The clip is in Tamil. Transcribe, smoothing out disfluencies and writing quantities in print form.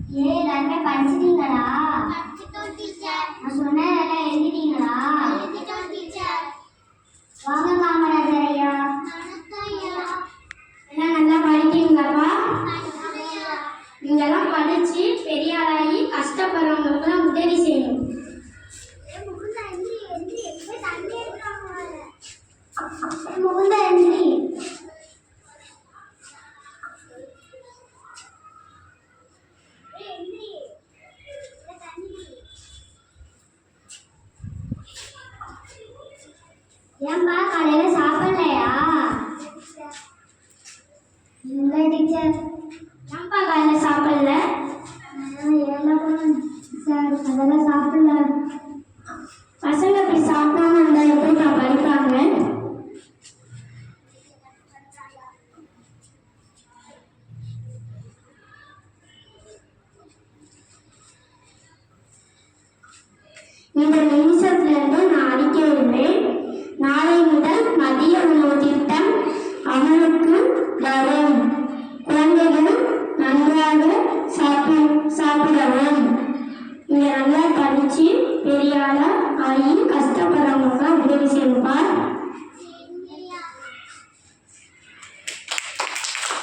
எல்லாருமே படிச்சிட்டீங்களா? படிச்சிட்டோம் டீச்சர். நான் சொன்னதெல்லாம் எழுதிட்டீங்களா? எழுதிட்டோம் டீச்சர். வாங்க காமராஜர் ஐயா. வணக்கம் ஐயா. எல்லாம் நல்லா படிக்கிறீங்களாப்பா? படிக்கிறோம் ஐயா. நீங்கெல்லாம் படிச்சு பெரிய ஆளாகி கஷ்டப்படுறவங்களுக்குலாம் உதவி செய்யணும். முகுந்தா எந்திரி. ஏன்பா காலையில சாப்பிடலையா? இல்ல டீச்சர். ஏன்பா காலையில சாப்பிடல? சார் அதெல்லாம் சாப்பிடல. பசங்க இப்படி சாப்பிடாம இருந்தா எப்படி நான் படிப்பாங்க? இந்த நிமிஷத்துல இருந்து நான் அறிக்கை விடுவேன். நாளை முதல் மதிய உணவு திட்டம் அமலுக்கு வரும். குழந்தைகள் நன்றாக சாப்பிடவும். நீங்க நல்லா படிச்சு பெரிய ஆளா ஆகி கஷ்டப்படுறவங்க உதவி செய்யுங்க.